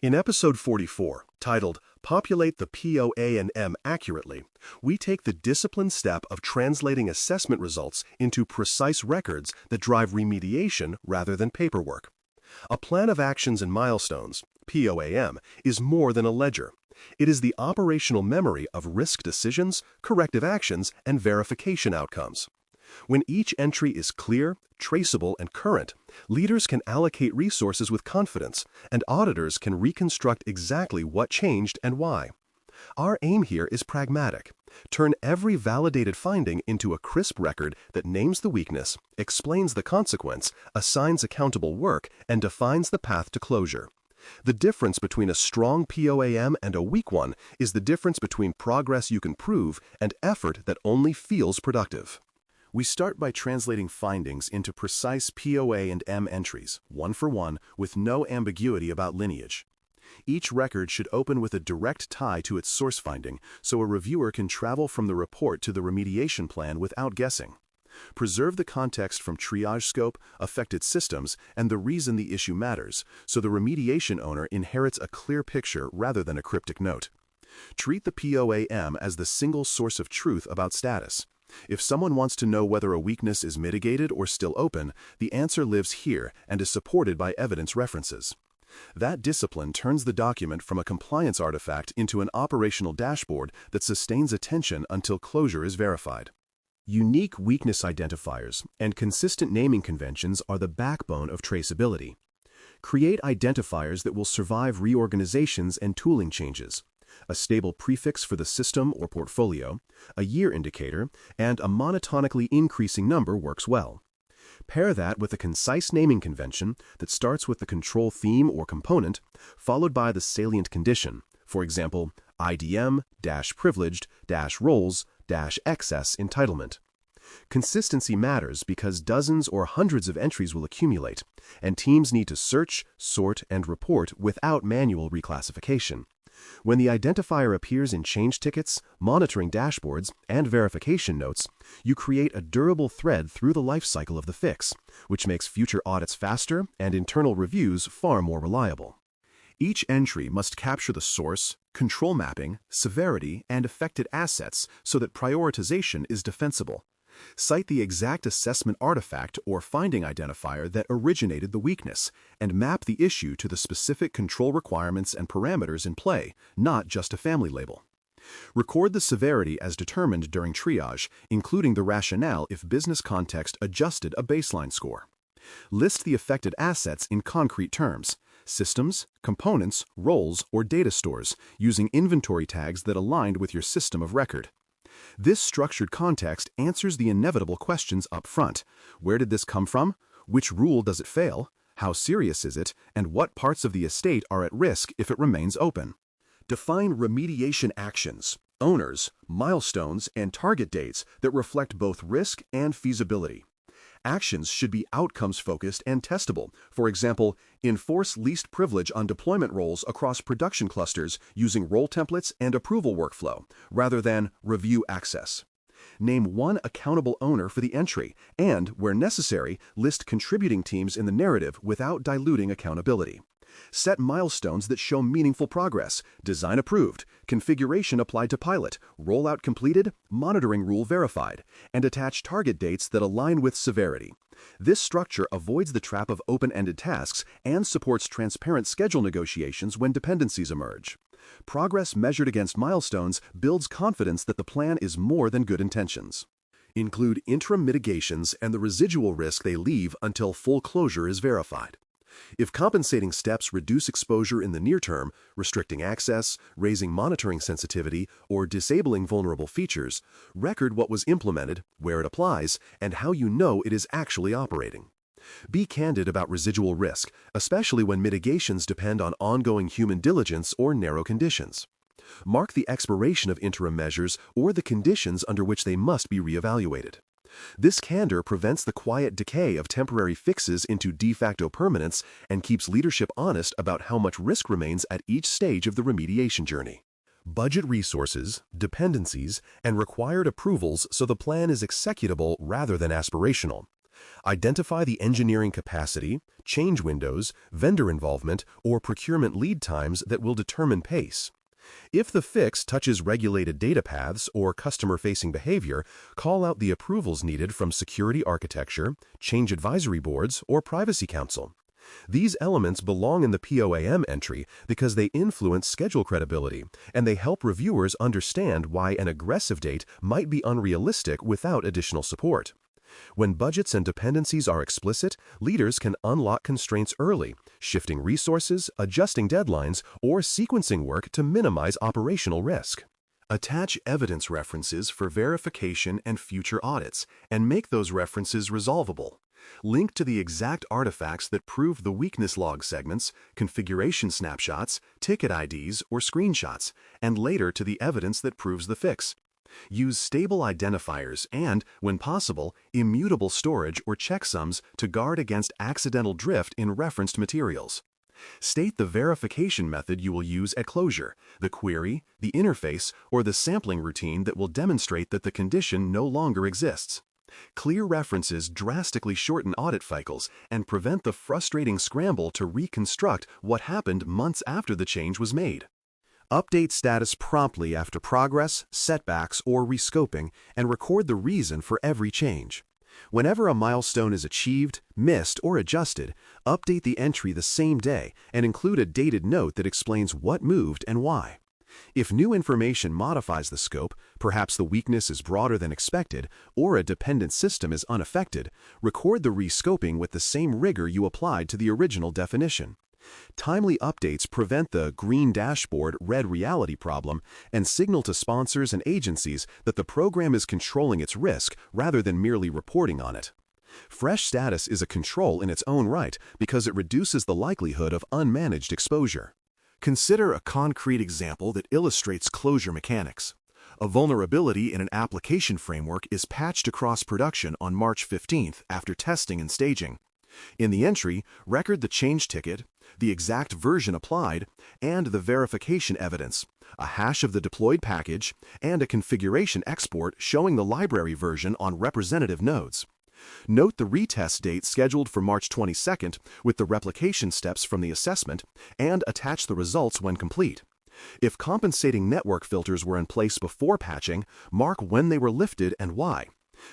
In episode 44, titled Populate the POA&M Accurately, we take the disciplined step of translating assessment results into precise records that drive remediation rather than paperwork. A plan of actions and milestones, POA&M, is more than a ledger. It is the operational memory of risk decisions, corrective actions, and verification outcomes. When each entry is clear, traceable, and current, leaders can allocate resources with confidence, and auditors can reconstruct exactly what changed and why. Our aim here is pragmatic. Turn every validated finding into a crisp record that names the weakness, explains the consequence, assigns accountable work, and defines the path to closure. The difference between a strong POA&M and a weak one is the difference between progress you can prove and effort that only feels productive. We start by translating findings into precise POA&M entries, one for one, with no ambiguity about lineage. Each record should open with a direct tie to its source finding, so a reviewer can travel from the report to the remediation plan without guessing. Preserve the context from triage scope, affected systems, and the reason the issue matters, so the remediation owner inherits a clear picture rather than a cryptic note. Treat the POA&M as the single source of truth about status. If someone wants to know whether a weakness is mitigated or still open, the answer lives here and is supported by evidence references. That discipline turns the document from a compliance artifact into an operational dashboard that sustains attention until closure is verified. Unique weakness identifiers and consistent naming conventions are the backbone of traceability. Create identifiers that will survive reorganizations and tooling changes. A stable prefix for the system or portfolio, a year indicator, and a monotonically increasing number works well. Pair that with a concise naming convention that starts with the control theme or component, followed by the salient condition, for example, IDM-privileged-roles-excess entitlement. Consistency matters because dozens or hundreds of entries will accumulate, and teams need to search, sort, and report without manual reclassification. When the identifier appears in change tickets, monitoring dashboards, and verification notes, you create a durable thread through the life cycle of the fix, which makes future audits faster and internal reviews far more reliable. Each entry must capture the source, control mapping, severity, and affected assets so that prioritization is defensible. Cite the exact assessment artifact or finding identifier that originated the weakness, and map the issue to the specific control requirements and parameters in play, not just a family label. Record the severity as determined during triage, including the rationale if business context adjusted a baseline score. List the affected assets in concrete terms: systems, components, roles, or data stores, using inventory tags that aligned with your system of record. This structured context answers the inevitable questions up front. Where did this come from? Which rule does it fail? How serious is it? And what parts of the estate are at risk if it remains open? Define remediation actions, owners, milestones, and target dates that reflect both risk and feasibility. Actions should be outcomes-focused and testable. For example, enforce least privilege on deployment roles across production clusters using role templates and approval workflow, rather than review access. Name one accountable owner for the entry, and, where necessary, list contributing teams in the narrative without diluting accountability. Set milestones that show meaningful progress: design approved, configuration applied to pilot, rollout completed, monitoring rule verified, and attach target dates that align with severity. This structure avoids the trap of open-ended tasks and supports transparent schedule negotiations when dependencies emerge. Progress measured against milestones builds confidence that the plan is more than good intentions. Include interim mitigations and the residual risk they leave until full closure is verified. If compensating steps reduce exposure in the near term, restricting access, raising monitoring sensitivity, or disabling vulnerable features, record what was implemented, where it applies, and how you know it is actually operating. Be candid about residual risk, especially when mitigations depend on ongoing human diligence or narrow conditions. Mark the expiration of interim measures or the conditions under which they must be reevaluated. This candor prevents the quiet decay of temporary fixes into de facto permanence and keeps leadership honest about how much risk remains at each stage of the remediation journey. Budget resources, dependencies, and required approvals so the plan is executable rather than aspirational. Identify the engineering capacity, change windows, vendor involvement, or procurement lead times that will determine pace. If the fix touches regulated data paths or customer-facing behavior, call out the approvals needed from security architecture, change advisory boards, or privacy council. These elements belong in the POA&M entry because they influence schedule credibility, and they help reviewers understand why an aggressive date might be unrealistic without additional support. When budgets and dependencies are explicit, leaders can unlock constraints early, shifting resources, adjusting deadlines, or sequencing work to minimize operational risk. Attach evidence references for verification and future audits, and make those references resolvable. Link to the exact artifacts that prove the weakness log segments, configuration snapshots, ticket IDs, or screenshots, and later to the evidence that proves the fix. Use stable identifiers and, when possible, immutable storage or checksums to guard against accidental drift in referenced materials. State the verification method you will use at closure, the query, the interface, or the sampling routine that will demonstrate that the condition no longer exists. Clear references drastically shorten audit cycles and prevent the frustrating scramble to reconstruct what happened months after the change was made. Update status promptly after progress, setbacks, or rescoping, and record the reason for every change. Whenever a milestone is achieved, missed, or adjusted, update the entry the same day and include a dated note that explains what moved and why. If new information modifies the scope, perhaps the weakness is broader than expected, or a dependent system is unaffected, record the rescoping with the same rigor you applied to the original definition. Timely updates prevent the green dashboard, red reality problem and signal to sponsors and agencies that the program is controlling its risk rather than merely reporting on it. Fresh status is a control in its own right because it reduces the likelihood of unmanaged exposure. Consider a concrete example that illustrates closure mechanics. A vulnerability in an application framework is patched across production on March 15th after testing and staging. In the entry, record the change ticket, the exact version applied, and the verification evidence, a hash of the deployed package, and a configuration export showing the library version on representative nodes. Note the retest date scheduled for March 22nd with the replication steps from the assessment, and attach the results when complete. If compensating network filters were in place before patching, mark when they were lifted and why.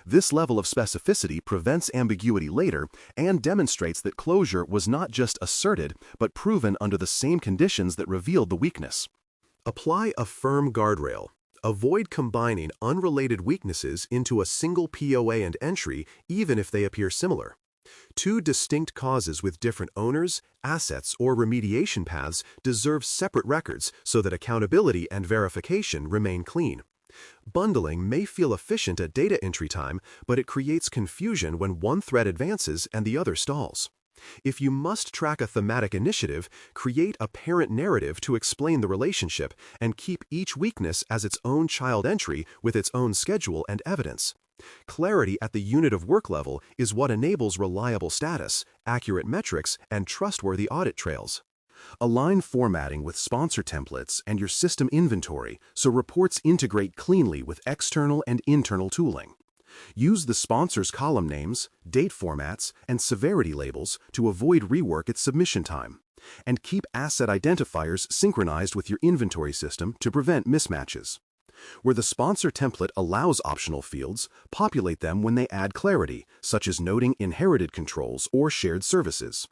This level of specificity prevents ambiguity later and demonstrates that closure was not just asserted but proven under the same conditions that revealed the weakness. Apply a firm guardrail. Avoid combining unrelated weaknesses into a single POA and entry even if they appear similar. Two distinct causes with different owners, assets, or remediation paths deserve separate records so that accountability and verification remain clean. Bundling may feel efficient at data entry time, but it creates confusion when one thread advances and the other stalls. If you must track a thematic initiative, create a parent narrative to explain the relationship and keep each weakness as its own child entry with its own schedule and evidence. Clarity at the unit of work level is what enables reliable status, accurate metrics, and trustworthy audit trails. Align formatting with sponsor templates and your system inventory so reports integrate cleanly with external and internal tooling. Use the sponsor's column names, date formats, and severity labels to avoid rework at submission time. And keep asset identifiers synchronized with your inventory system to prevent mismatches. Where the sponsor template allows optional fields, populate them when they add clarity, such as noting inherited controls or shared services.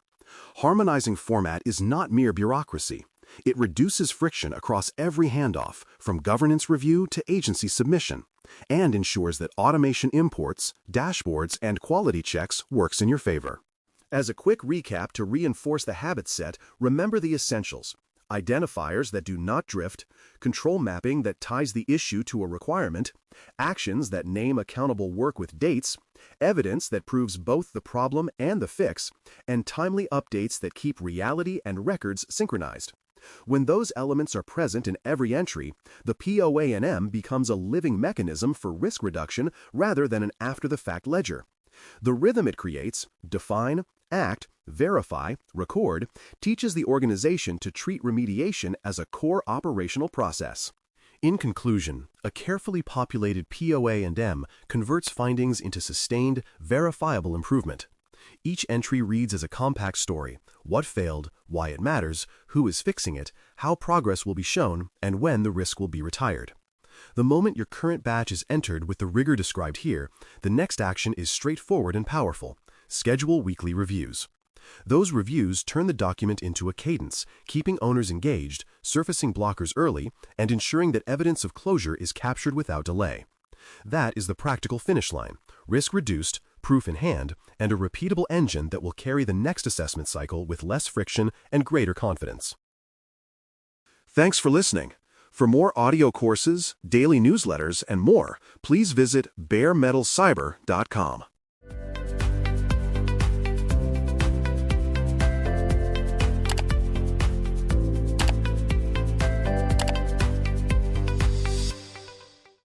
Harmonizing format is not mere bureaucracy. It reduces friction across every handoff, from governance review to agency submission, and ensures that automation imports, dashboards, and quality checks works in your favor. As a quick recap to reinforce the habit set, remember the essentials. Identifiers that do not drift, control mapping that ties the issue to a requirement, actions that name accountable work with dates, evidence that proves both the problem and the fix, and timely updates that keep reality and records synchronized. When those elements are present in every entry, the POA&M becomes a living mechanism for risk reduction rather than an after-the-fact ledger. The rhythm it creates, define, act, verify, record, teaches the organization to treat remediation as a core operational process. In conclusion, a carefully populated POA&M converts findings into sustained, verifiable improvement. Each entry reads as a compact story: what failed, why it matters, who is fixing it, how progress will be shown, and when the risk will be retired. The moment your current batch is entered with the rigor described here, the next action is straightforward and powerful: schedule weekly reviews. Those reviews turn the document into a cadence, keeping owners engaged, surfacing blockers early, and ensuring that evidence of closure is captured without delay. That is the practical finish line: risk reduced, proof in hand, and a repeatable engine that will carry the next assessment cycle with less friction and greater confidence. Thanks for listening. For more audio courses, daily newsletters, and more, please visit baremetalcyber.com.